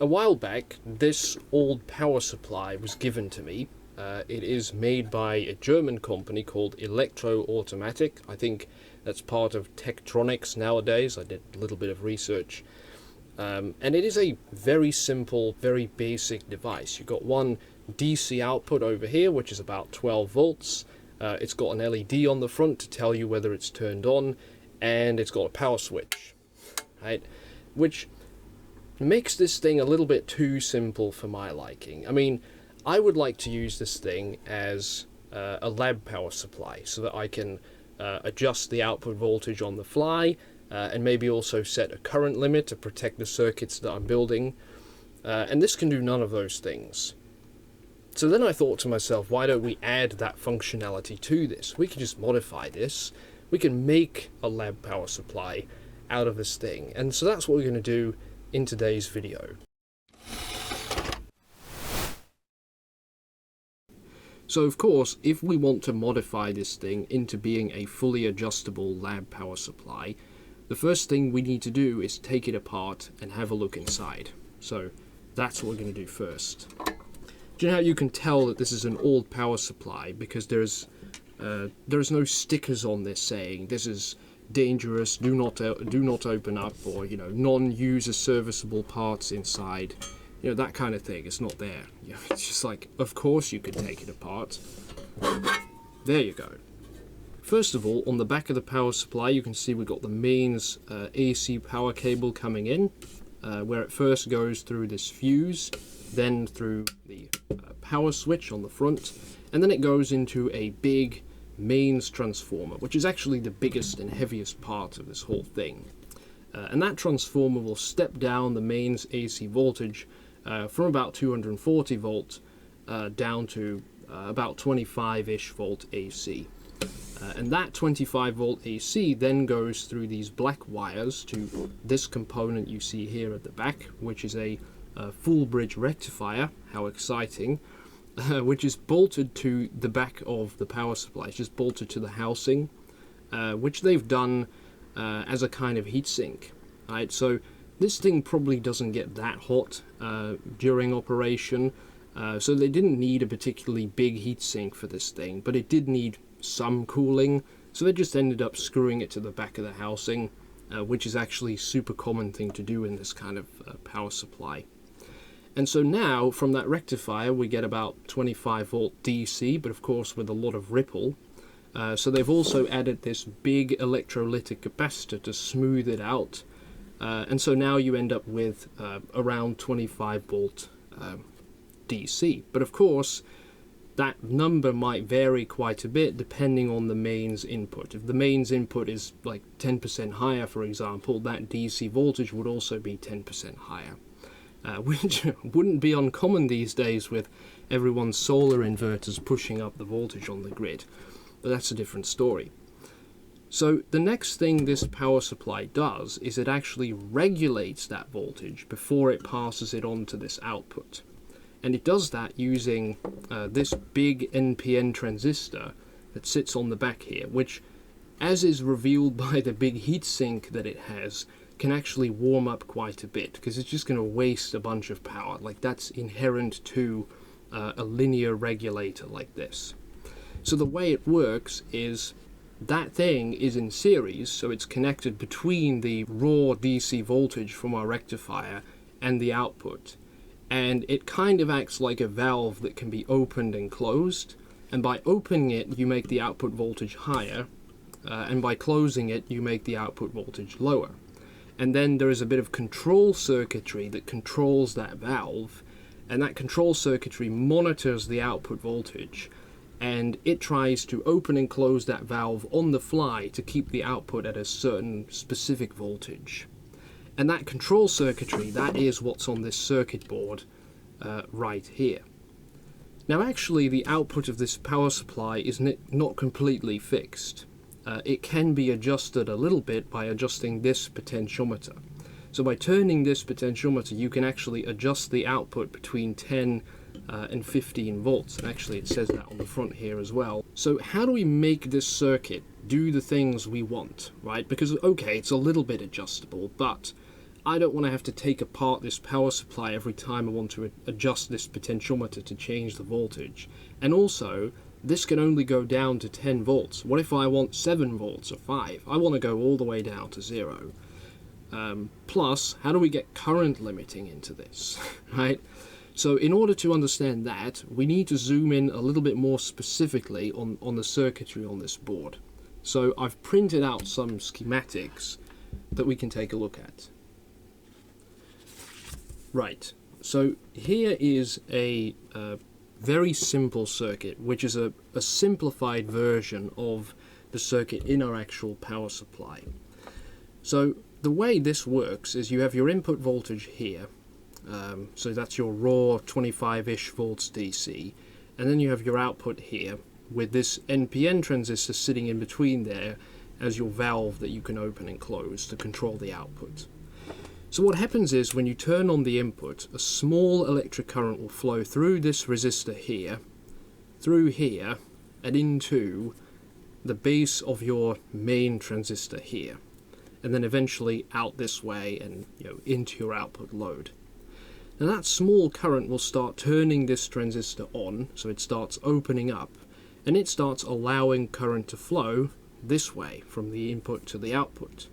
a while back, this old power supply was given to me. It is made by a German company called Electro-Automatic. I think that's part of Tektronix nowadays. I did a little bit of research. And it is a very simple, very basic device. You've got one DC output over here, which is about 12 volts. It's got an LED on the front to tell you whether it's turned on, and it's got a power switch, right? Which makes this thing a little bit too simple for my liking. I mean, I would like to use this thing as a lab power supply so that I can adjust the output voltage on the fly, and maybe also set a current limit to protect the circuits that I'm building. And this can do none of those things. So then I thought to myself, why don't we add that functionality to this? We can just modify this. We can make a lab power supply out of this thing. And so that's what we're going to do in today's video. So of course, if we want to modify this thing into being a fully adjustable lab power supply, the first thing we need to do is take it apart and have a look inside. So that's what we're going to do first. Do you know how you can tell that this is an old power supply? Because there's no stickers on this saying this is dangerous, do not open up, or non-user serviceable parts inside, that kind of thing. It's not there. It's just like, of course you could take it apart. There you go. First of all, on the back of the power supply, you can see we've got the mains AC power cable coming in, where it first goes through this fuse, then through the power switch on the front, and then it goes into a big mains transformer, which is actually the biggest and heaviest part of this whole thing. And that transformer will step down the mains AC voltage from about 240 volt down to about 25-ish volt AC. And that 25 volt AC then goes through these black wires to this component you see here at the back, which is a full bridge rectifier. How exciting. Which is bolted to the back of the power supply. It's just bolted to the housing, which they've done as a kind of heatsink. Right, so this thing probably doesn't get that hot during operation, so they didn't need a particularly big heatsink for this thing, but it did need some cooling, so they just ended up screwing it to the back of the housing, which is actually a super common thing to do in this kind of power supply. And so now, from that rectifier, we get about 25 volt DC, but of course with a lot of ripple. So they've also added this big electrolytic capacitor to smooth it out. And so now you end up with around 25 volt DC. But of course, that number might vary quite a bit depending on the mains input. If the mains input is like 10% higher, for example, that DC voltage would also be 10% higher. Which wouldn't be uncommon these days with everyone's solar inverters pushing up the voltage on the grid. But that's a different story. So the next thing this power supply does is it actually regulates that voltage before it passes it on to this output. And it does that using this big NPN transistor that sits on the back here, which, as is revealed by the big heatsink that it has, can actually warm up quite a bit, because it's just going to waste a bunch of power. Like, that's inherent to a linear regulator like this. So the way it works is that thing is in series, so it's connected between the raw DC voltage from our rectifier and the output. And it kind of acts like a valve that can be opened and closed. And by opening it, you make the output voltage higher. And by closing it, you make the output voltage lower. And then there is a bit of control circuitry that controls that valve, and that control circuitry monitors the output voltage, and it tries to open and close that valve on the fly to keep the output at a certain specific voltage. And that control circuitry, that is what's on this circuit board right here. Now actually the output of this power supply is not completely fixed. It can be adjusted a little bit by adjusting this potentiometer. So by turning this potentiometer, you can actually adjust the output between 10 and 15 volts. And actually it says that on the front here as well. So how do we make this circuit do the things we want, right? Because, okay, it's a little bit adjustable, but I don't want to have to take apart this power supply every time I want to adjust this potentiometer to change the voltage. And also, this can only go down to 10 volts. What if I want 7 volts or 5? I want to go all the way down to 0. Plus, how do we get current limiting into this, right? So in order to understand that, we need to zoom in a little bit more specifically on the circuitry on this board. So I've printed out some schematics that we can take a look at. Right, so here is a very simple circuit, which is a simplified version of the circuit in our actual power supply. So the way this works is you have your input voltage here, so that's your raw 25-ish volts DC, and then you have your output here with this NPN transistor sitting in between there as your valve that you can open and close to control the output. So what happens is when you turn on the input, a small electric current will flow through this resistor here, through here, and into the base of your main transistor here, and then eventually out this way and into your output load. Now that small current will start turning this transistor on, so it starts opening up, and it starts allowing current to flow this way from the input to the output,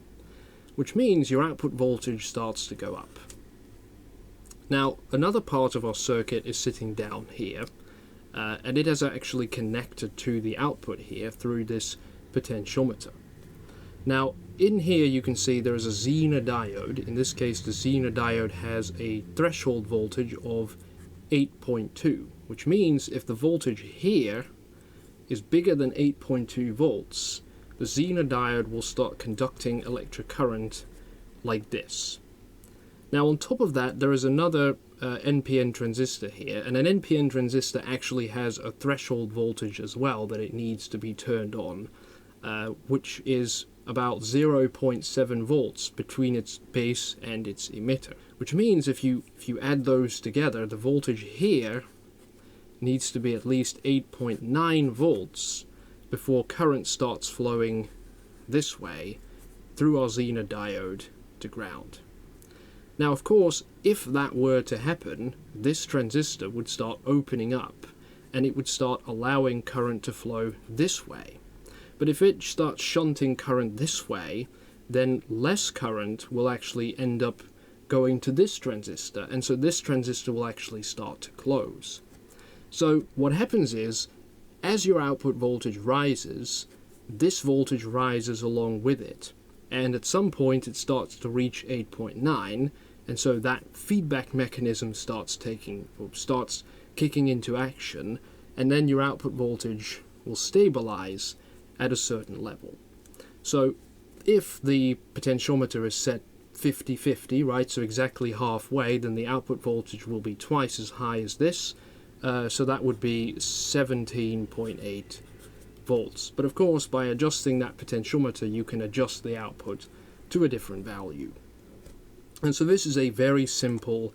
which means your output voltage starts to go up. Now another part of our circuit is sitting down here, and it is actually connected to the output here through this potentiometer. Now in here you can see there is a Zener diode. In this case the Zener diode has a threshold voltage of 8.2, which means if the voltage here is bigger than 8.2 volts, the Zener diode will start conducting electric current like this. Now on top of that there is another NPN transistor here, and an NPN transistor actually has a threshold voltage as well that it needs to be turned on, which is about 0.7 volts between its base and its emitter, which means if you add those together, the voltage here needs to be at least 8.9 volts before current starts flowing this way through our Zener diode to ground. Now of course, if that were to happen, this transistor would start opening up and it would start allowing current to flow this way. But if it starts shunting current this way, then less current will actually end up going to this transistor, and so this transistor will actually start to close. So what happens is, as your output voltage rises, this voltage rises along with it, and at some point it starts to reach 8.9, and so that feedback mechanism starts kicking into action, and then your output voltage will stabilize at a certain level. So if the potentiometer is set 50-50, right, so exactly halfway, then the output voltage will be twice as high as this, so that would be 17.8 volts. But of course, by adjusting that potentiometer, you can adjust the output to a different value. And so this is a very simple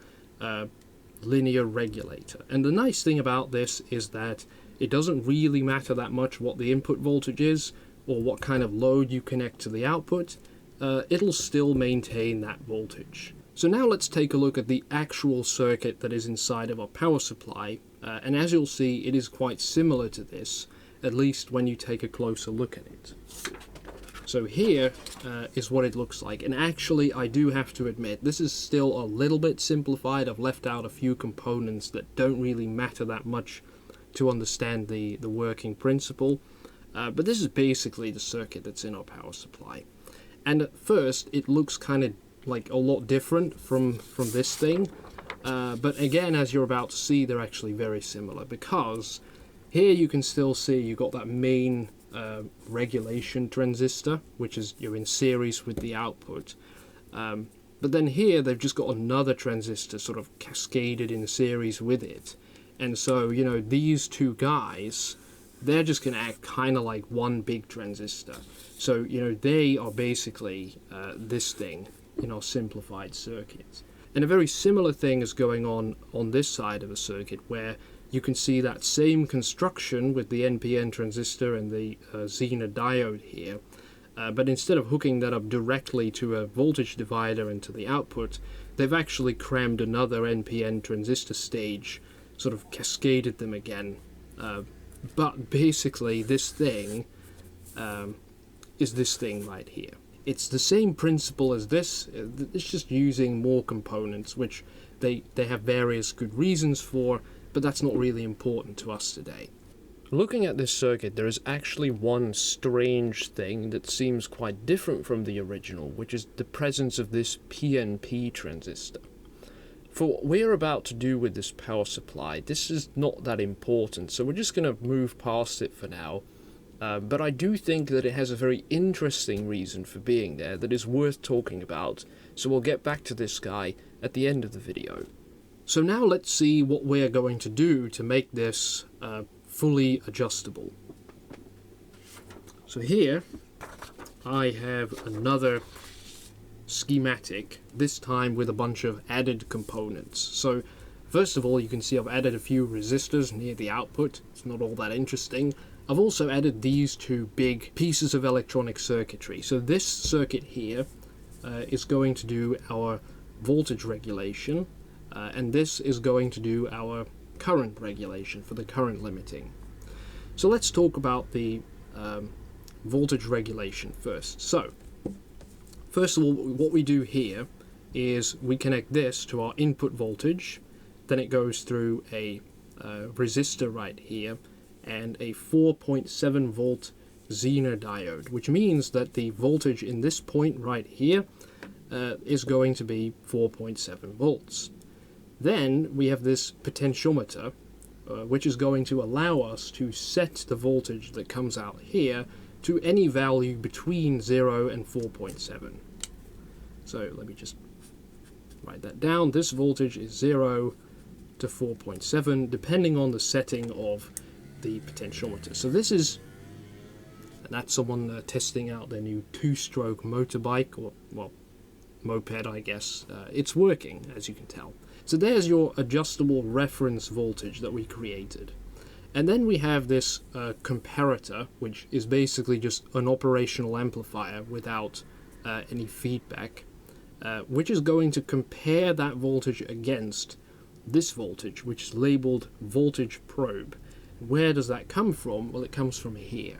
linear regulator. And the nice thing about this is that it doesn't really matter that much what the input voltage is or what kind of load you connect to the output. It'll still maintain that voltage. So now let's take a look at the actual circuit that is inside of our power supply, and as you'll see, it is quite similar to this, at least when you take a closer look at it. So here is what it looks like, and actually I do have to admit this is still a little bit simplified. I've left out a few components that don't really matter that much to understand the working principle, but this is basically the circuit that's in our power supply. And at first it looks kind of like a lot different from this thing, but again, as you're about to see, they're actually very similar, because here you can still see you've got that main regulation transistor, which is in series with the output, but then here they've just got another transistor sort of cascaded in series with it. And so, these two guys, they're just going to act kind of like one big transistor. So, they are basically this thing in our simplified circuit. And a very similar thing is going on this side of a circuit, where you can see that same construction with the NPN transistor and the Zener diode here. But instead of hooking that up directly to a voltage divider and to the output, they've actually crammed another NPN transistor stage, sort of cascaded them again. But basically this thing is this thing right here. It's the same principle as this, it's just using more components, which they have various good reasons for, but that's not really important to us today. Looking at this circuit, there is actually one strange thing that seems quite different from the original, which is the presence of this PNP transistor. For what we're about to do with this power supply, this is not that important, so we're just going to move past it for now. But I do think that it has a very interesting reason for being there that is worth talking about, so we'll get back to this guy at the end of the video. So now let's see what we're going to do to make this fully adjustable. So here I have another schematic, this time with a bunch of added components. So first of all, you can see I've added a few resistors near the output. It's not all that interesting. I've also added these two big pieces of electronic circuitry. So this circuit here is going to do our voltage regulation, and this is going to do our current regulation for the current limiting. So let's talk about the voltage regulation first. So first of all, what we do here is we connect this to our input voltage, then it goes through a resistor right here, and a 4.7 volt Zener diode, which means that the voltage in this point right here is going to be 4.7 volts. Then we have this potentiometer, which is going to allow us to set the voltage that comes out here to any value between 0 and 4.7. So let me just write that down. This voltage is 0 to 4.7, depending on the setting of the potentiometer. So this is, and that's someone testing out their new two-stroke motorbike, or, well, moped, I guess. It's working, as you can tell. So there's your adjustable reference voltage that we created. And then we have this comparator, which is basically just an operational amplifier without any feedback, which is going to compare that voltage against this voltage, which is labeled voltage probe. Where does that come from? Well, it comes from here.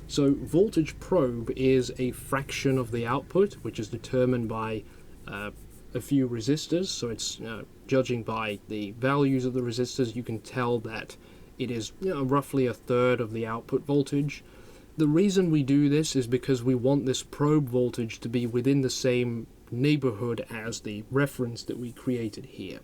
So voltage probe is a fraction of the output, which is determined by a few resistors. So it's judging by the values of the resistors, you can tell that it is roughly a third of the output voltage. The reason we do this is because we want this probe voltage to be within the same neighborhood as the reference that we created here.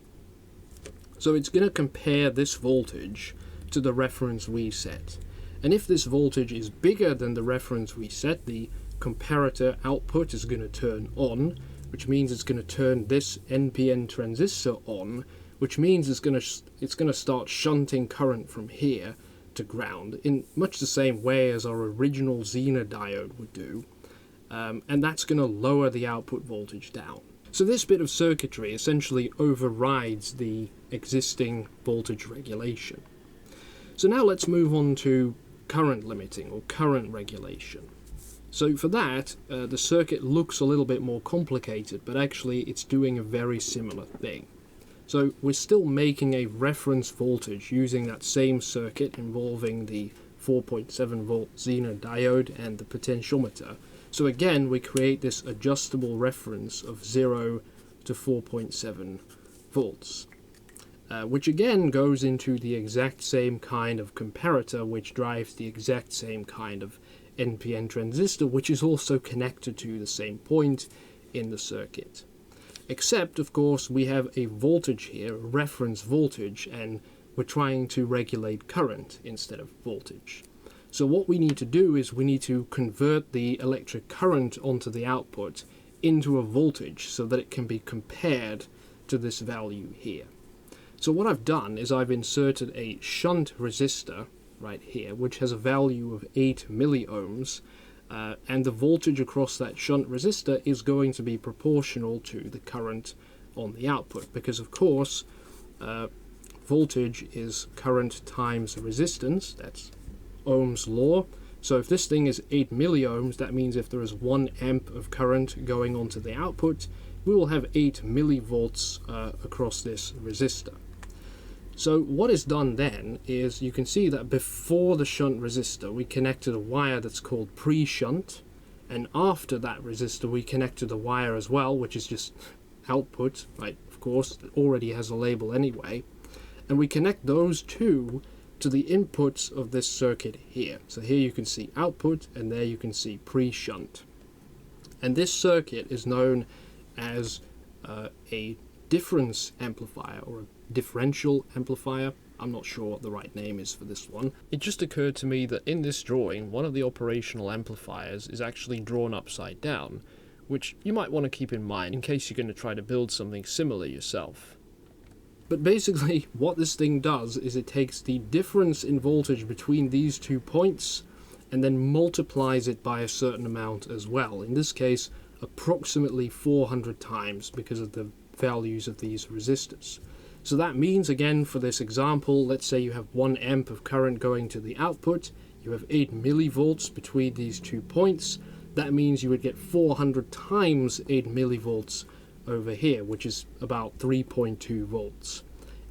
So it's going to compare this voltage to the reference we set. And if this voltage is bigger than the reference we set, the comparator output is going to turn on, which means it's going to turn this NPN transistor on, which means it's going to start shunting current from here to ground in much the same way as our original Zener diode would do, and that's going to lower the output voltage down. So this bit of circuitry essentially overrides the existing voltage regulation. So now let's move on to current limiting or current regulation. So for that, the circuit looks a little bit more complicated, but actually it's doing a very similar thing. So we're still making a reference voltage using that same circuit involving the 4.7 volt Zener diode and the potentiometer. So again, we create this adjustable reference of 0 to 4.7 volts. Which again goes into the exact same kind of comparator, which drives the exact same kind of NPN transistor, which is also connected to the same point in the circuit. Except, of course, we have a voltage here, a reference voltage, and we're trying to regulate current instead of voltage. So what we need to do is we need to convert the electric current onto the output into a voltage so that it can be compared to this value here. So what I've done is I've inserted a shunt resistor right here, which has a value of 8 milliohms, and the voltage across that shunt resistor is going to be proportional to the current on the output, because of course voltage is current times resistance, that's Ohm's law. So if this thing is 8 milliohms, that means if there is 1 amp of current going onto the output, we will have 8 millivolts across this resistor. So what is done then is you can see that before the shunt resistor we connected a wire that's called pre-shunt, and after that resistor we connected a wire as well, which is just output, right? Of course, it already has a label anyway, and we connect those two to the inputs of this circuit here. So here you can see output, and there you can see pre-shunt. And this circuit is known as a difference amplifier, or a differential amplifier. I'm not sure what the right name is for this one. It just occurred to me that in this drawing, one of the operational amplifiers is actually drawn upside down, which you might want to keep in mind in case you're going to try to build something similar yourself. But basically, what this thing does is it takes the difference in voltage between these 2 points and then multiplies it by a certain amount as well. In this case, approximately 400 times because of the values of these resistors. So that means, again, for this example, let's say you have 1 amp of current going to the output, you have 8 millivolts between these 2 points. That means you would get 400 times 8 millivolts over here, which is about 3.2 volts.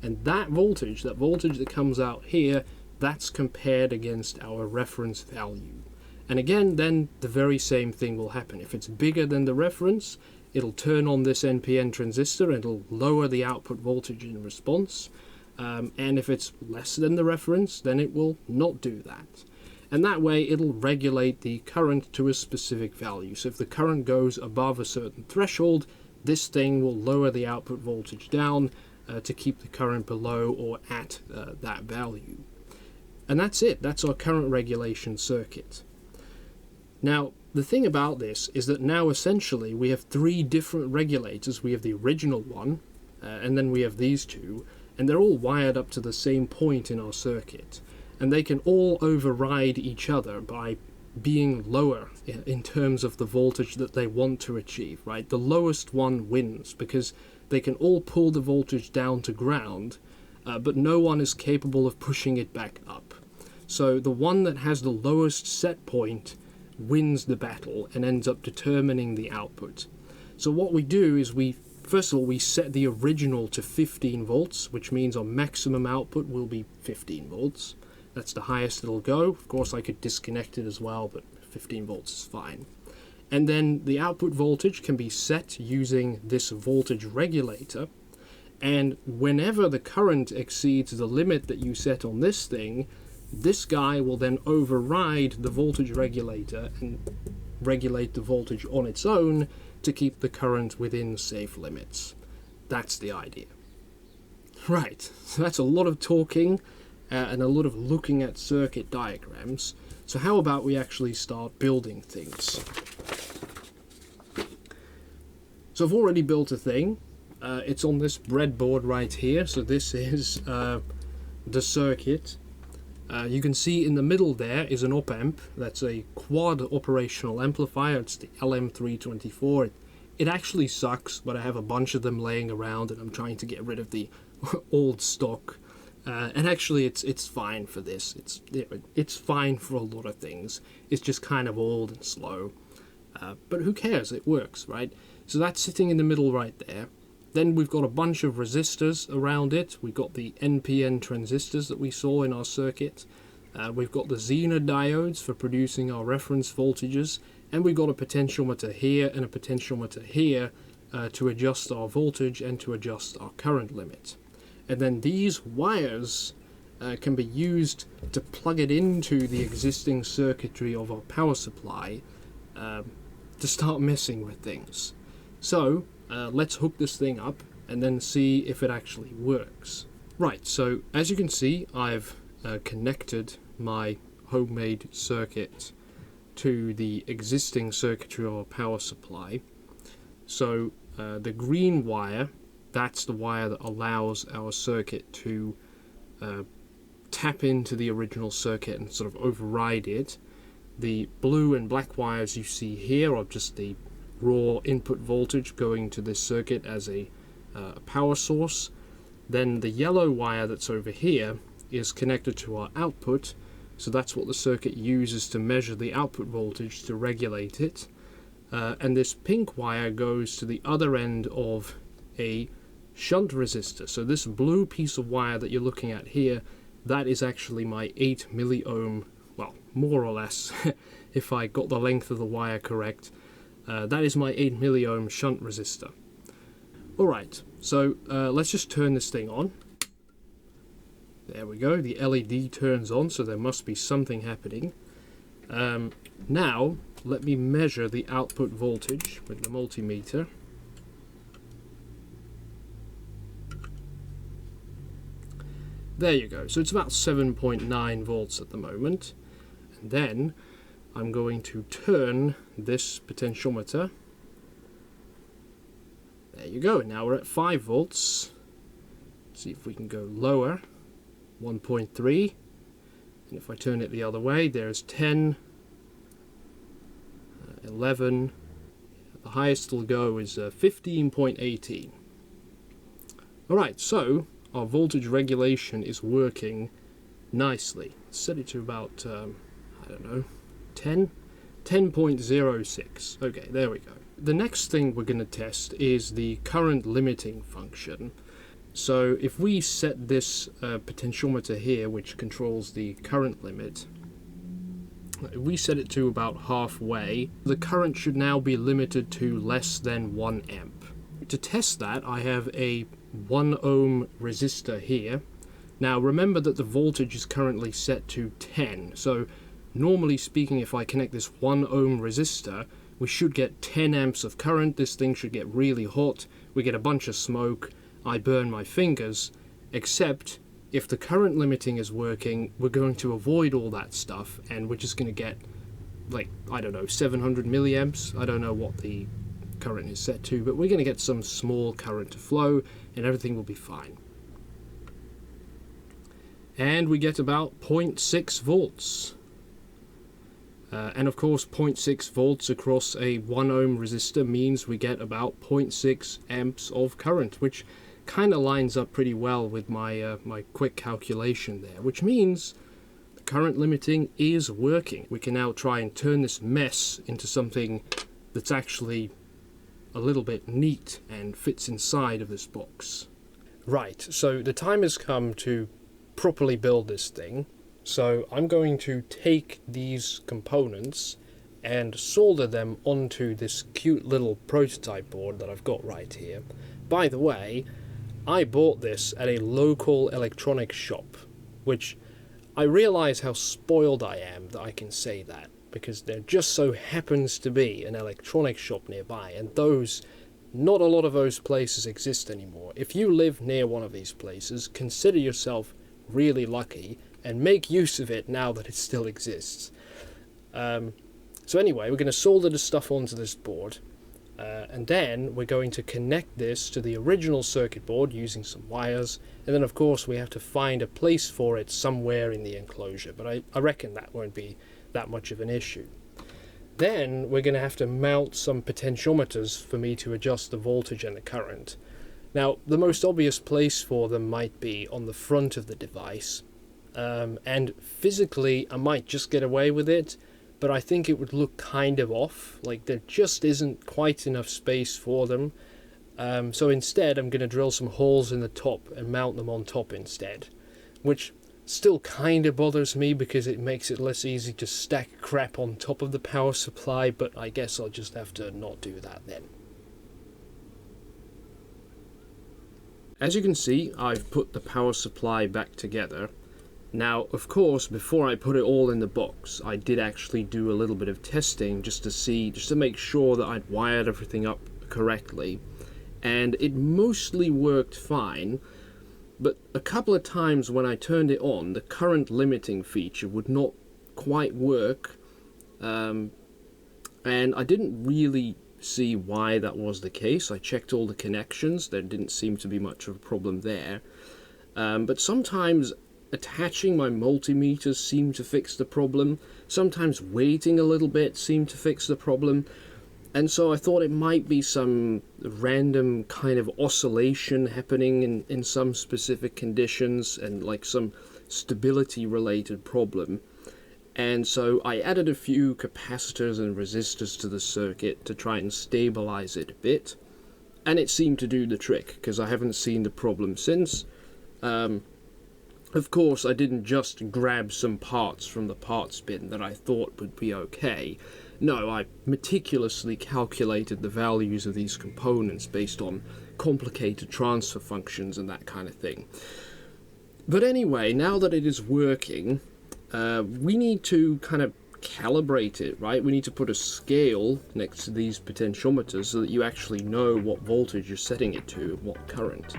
And that voltage that comes out here, that's compared against our reference value. And again, then the very same thing will happen. If it's bigger than the reference, it'll turn on this NPN transistor and it'll lower the output voltage in response. And if it's less than the reference, then it will not do that. And that way it'll regulate the current to a specific value. So if the current goes above a certain threshold, this thing will lower the output voltage down to keep the current below or at that value. And that's it. That's our current regulation circuit. Now, the thing about this is that now essentially we have 3 different regulators. We have the original one, and then we have these 2, and they're all wired up to the same point in our circuit. And they can all override each other by being lower in terms of the voltage that they want to achieve, right? The lowest one wins because they can all pull the voltage down to ground, but no one is capable of pushing it back up. So the one that has the lowest set point wins the battle and ends up determining the output. So what we do is first of all, we set the original to 15 volts, which means our maximum output will be 15 volts. That's the highest it'll go. Of course, I could disconnect it as well, but 15 volts is fine. And then the output voltage can be set using this voltage regulator. And whenever the current exceeds the limit that you set on this thing, this guy will then override the voltage regulator and regulate the voltage on its own to keep the current within safe limits. That's the idea. Right, so that's a lot of talking and a lot of looking at circuit diagrams. So how about we actually start building things? So I've already built a thing. It's on this breadboard right here. So this is the circuit. You can see in the middle there is an op-amp. That's a quad operational amplifier. It's the LM324. It actually sucks, but I have a bunch of them laying around and I'm trying to get rid of the old stock. And actually it's fine for this. It's fine for a lot of things. It's just kind of old and slow. But who cares? It works, right? So that's sitting in the middle right there. Then we've got a bunch of resistors around it. We've got the NPN transistors that we saw in our circuit. We've got the Zener diodes for producing our reference voltages. And we've got a potentiometer here and a potentiometer here to adjust our voltage and to adjust our current limit. And then these wires can be used to plug it into the existing circuitry of our power supply to start messing with things. So let's hook this thing up and then see if it actually works. Right, so as you can see, I've connected my homemade circuit to the existing circuitry of our power supply. So the green wire, that's the wire that allows our circuit to tap into the original circuit and sort of override it. The blue and black wires you see here are just the raw input voltage going to this circuit as a power source. Then the yellow wire that's over here is connected to our output, So that's what the circuit uses to measure the output voltage to regulate it. And this pink wire goes to the other end of a shunt resistor. So this blue piece of wire that you're looking at here, that is actually my 8 milliohm, well, more or less, if I got the length of the wire correct. That is my 8 milliohm shunt resistor. Alright, so let's just turn this thing on. There we go, the LED turns on, so there must be something happening. Now, let me measure the output voltage with the multimeter. There you go, so it's about 7.9 volts at the moment. And then I'm going to turn this potentiometer. There you go, now we're at 5 volts. Let's see if we can go lower. 1.3. And if I turn it the other way, there's 10, 11. The highest it'll go is 15.18. Alright, so our voltage regulation is working nicely. Set it to about, I don't know, 10.06. Okay, there we go. The next thing we're going to test is the current limiting function. So if we set this potentiometer here, which controls the current limit, if we set it to about halfway, the current should now be limited to less than 1 amp. To test that, I have a 1 ohm resistor here. Now remember that the voltage is currently set to 10, so normally speaking, if I connect this 1 ohm resistor, we should get 10 amps of current. This thing should get really hot, we get a bunch of smoke, I burn my fingers, except if the current limiting is working, we're going to avoid all that stuff, and we're just going to get, like, I don't know, 700 milliamps. I don't know what the current is set to, but we're going to get some small current to flow, and everything will be fine. And we get about 0.6 volts. And of course 0.6 volts across a 1 ohm resistor means we get about 0.6 amps of current, which kind of lines up pretty well with my my quick calculation there, which means the current limiting is working. We can now try and turn this mess into something that's actually a little bit neat and fits inside of this box. Right, so the time has come to properly build this thing. So I'm going to take these components and solder them onto this cute little prototype board that I've got right here. By the way, I bought this at a local electronics shop, which I realize how spoiled I am that I can say that, because there just so happens to be an electronics shop nearby, and not a lot of those places exist anymore. If you live near one of these places, consider yourself really lucky and make use of it now that it still exists. So anyway, we're going to solder the stuff onto this board, and then we're going to connect this to the original circuit board using some wires, and then of course we have to find a place for it somewhere in the enclosure, but I reckon that won't be that much of an issue. Then we're going to have to mount some potentiometers for me to adjust the voltage and the current. Now, the most obvious place for them might be on the front of the device, and physically I might just get away with it, but I think it would look kind of off, like there just isn't quite enough space for them. So instead I'm going to drill some holes in the top and mount them on top instead, which still kind of bothers me because it makes it less easy to stack crap on top of the power supply, but I guess I'll just have to not do that then. As you can see, I've put the power supply back together. Now, of course, before I put it all in the box, I did actually do a little bit of testing just to make sure that I'd wired everything up correctly, and it mostly worked fine, but a couple of times when I turned it on, the current limiting feature would not quite work, and I didn't really see why that was the case. I checked all the connections, there didn't seem to be much of a problem there, but sometimes attaching my multimeters seemed to fix the problem, sometimes waiting a little bit seemed to fix the problem, And so I thought it might be some random kind of oscillation happening in some specific conditions and like some stability related problem. And so I added a few capacitors and resistors to the circuit to try and stabilize it a bit. And it seemed to do the trick, because I haven't seen the problem since. Of course, I didn't just grab some parts from the parts bin that I thought would be okay. No, I meticulously calculated the values of these components based on complicated transfer functions and that kind of thing. But anyway, now that it is working, we need to kind of calibrate it, right? We need to put a scale next to these potentiometers so that you actually know what voltage you're setting it to and what current.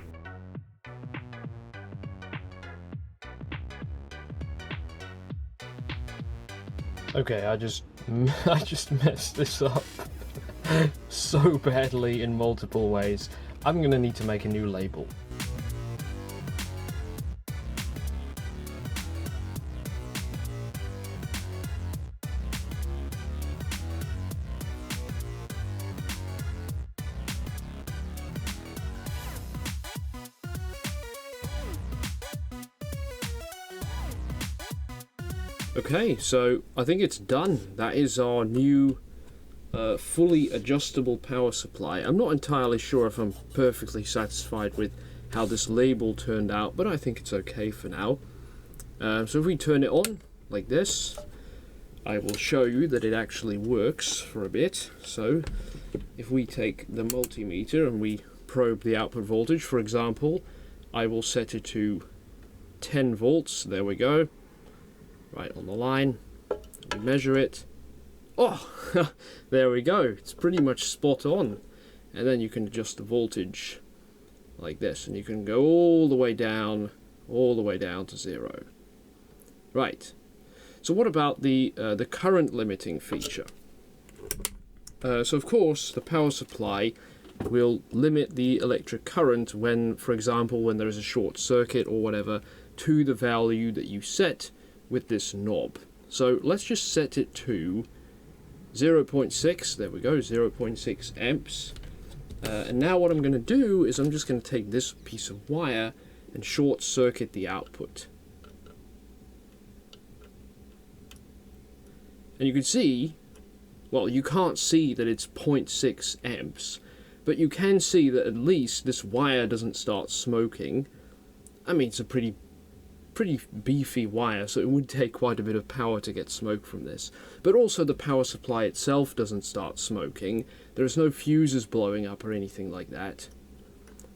Okay, I just messed this up so badly in multiple ways. I'm gonna need to make a new label. Okay, so I think it's done. That is our new fully adjustable power supply. I'm not entirely sure if I'm perfectly satisfied with how this label turned out, but I think it's okay for now. So if we turn it on like this, I will show you that it actually works for a bit. So if we take the multimeter and we probe the output voltage, for example, I will set it to 10 volts. There we go. Right on the line. We measure it. Oh, there we go. It's pretty much spot on. And then you can adjust the voltage like this, and you can go all the way down to 0. Right. So what about the current limiting feature? So of course the power supply will limit the electric current when, for example, when there is a short circuit or whatever, to the value that you set with this knob. So let's just set it to 0.6, there we go, 0.6 amps. And now what I'm going to do is I'm just going to take this piece of wire and short circuit the output. And you can see, well, you can't see that it's 0.6 amps, but you can see that at least this wire doesn't start smoking. I mean, it's a pretty beefy wire, so it would take quite a bit of power to get smoke from this. But also the power supply itself doesn't start smoking. There's no fuses blowing up or anything like that.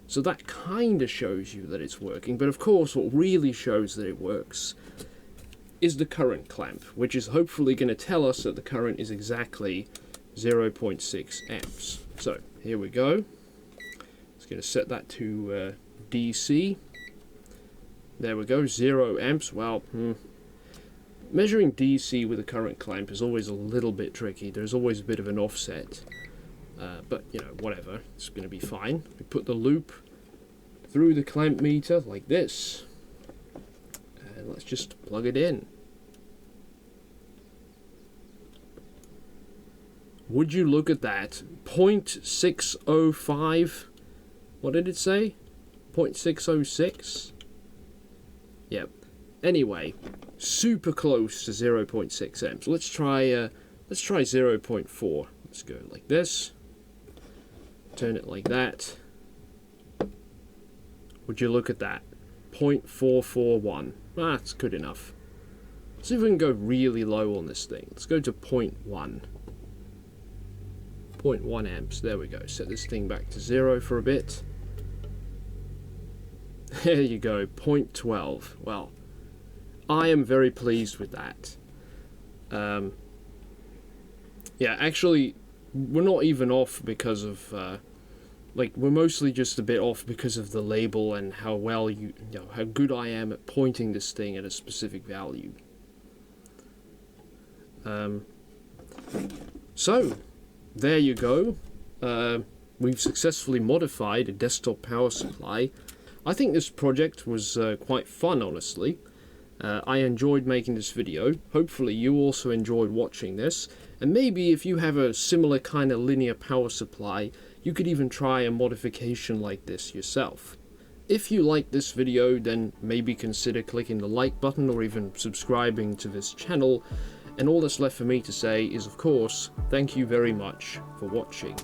So that kind of shows you that it's working, but of course what really shows that it works is the current clamp, which is hopefully going to tell us that the current is exactly 0.6 amps. So here we go. It's going to set that to DC. There we go, 0 amps. Well, measuring DC with a current clamp is always a little bit tricky. There's always a bit of an offset. But, you know, whatever. It's going to be fine. We put the loop through the clamp meter like this. And let's just plug it in. Would you look at that? 0.605. What did it say? 0.606? Yep. Anyway, super close to 0.6 amps. Let's try 0.4. Let's go like this. Turn it like that. Would you look at that? 0.441. That's good enough. Let's see if we can go really low on this thing. Let's go to 0.1. 0.1 amps. There we go. Set this thing back to 0 for a bit. There you go, 0.12. Well, I am very pleased with that. Yeah, actually, we're not even off because of, we're mostly just a bit off because of the label and how well how good I am at pointing this thing at a specific value. So, there you go. We've successfully modified a desktop power supply. I think this project was quite fun, honestly. I enjoyed making this video. Hopefully you also enjoyed watching this. And maybe if you have a similar kind of linear power supply, you could even try a modification like this yourself. If you like this video, then maybe consider clicking the like button or even subscribing to this channel. And all that's left for me to say is, of course, thank you very much for watching.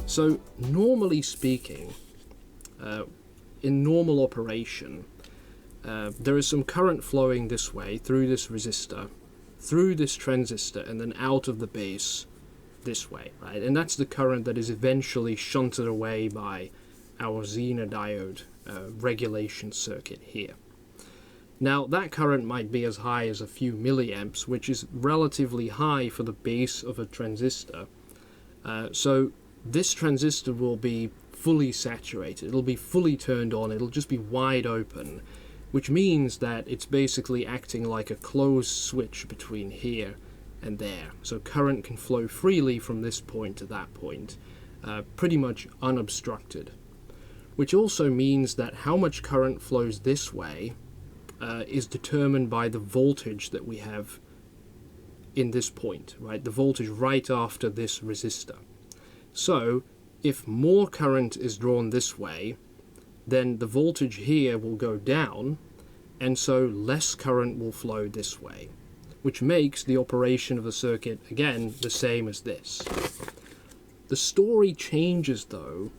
So, normally speaking, in normal operation, there is some current flowing this way, through this resistor, through this transistor, and then out of the base this way, right? And that's the current that is eventually shunted away by our Zener diode regulation circuit here. Now, that current might be as high as a few milliamps, which is relatively high for the base of a transistor. So this transistor will be fully saturated, it'll be fully turned on, it'll just be wide open, which means that it's basically acting like a closed switch between here and there. So current can flow freely from this point to that point, pretty much unobstructed. Which also means that how much current flows this way is determined by the voltage that we have in this point, right? The voltage right after this resistor. So, if more current is drawn this way, then the voltage here will go down, and so less current will flow this way, which makes the operation of the circuit, again, the same as this. The story changes, though,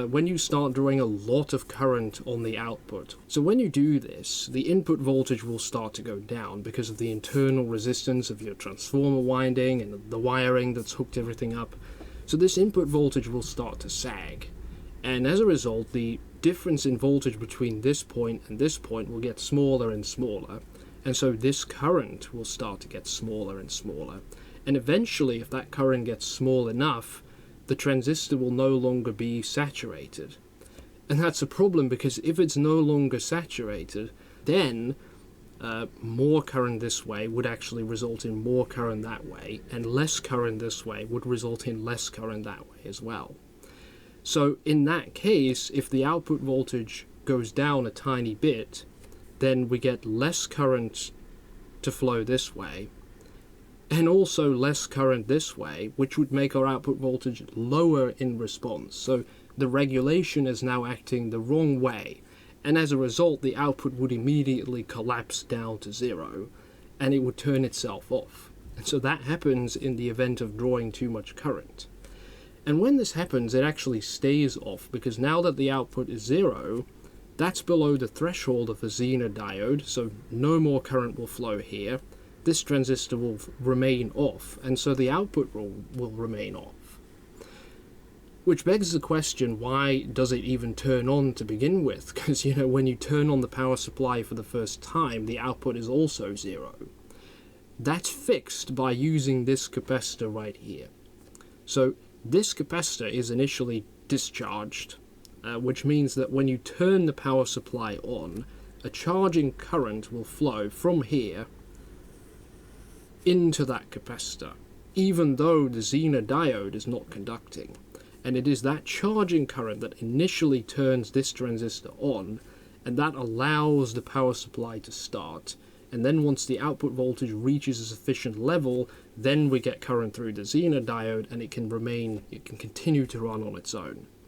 when you start drawing a lot of current on the output. So when you do this, the input voltage will start to go down because of the internal resistance of your transformer winding and the wiring that's hooked everything up. So this input voltage will start to sag, and as a result the difference in voltage between this point and this point will get smaller and smaller, and so this current will start to get smaller and smaller, and eventually, if that current gets small enough, the transistor will no longer be saturated. And that's a problem, because if it's no longer saturated, then more current this way would actually result in more current that way, and less current this way would result in less current that way as well. So in that case, if the output voltage goes down a tiny bit, then we get less current to flow this way, and also less current this way, which would make our output voltage lower in response. So the regulation is now acting the wrong way, and as a result the output would immediately collapse down to zero, and it would turn itself off. And so that happens in the event of drawing too much current. And when this happens, it actually stays off, because now that the output is zero, that's below the threshold of the Zener diode, so no more current will flow here. This transistor will remain off, and so the output will remain off. Which begs the question, why does it even turn on to begin with? Because, you know, when you turn on the power supply for the first time, the output is also zero. That's fixed by using this capacitor right here. So this capacitor is initially discharged, which means that when you turn the power supply on, a charging current will flow from here into that capacitor, even though the Zener diode is not conducting. And it is that charging current that initially turns this transistor on, and that allows the power supply to start. And then once the output voltage reaches a sufficient level, then we get current through the Zener diode, and it can continue to run on its own.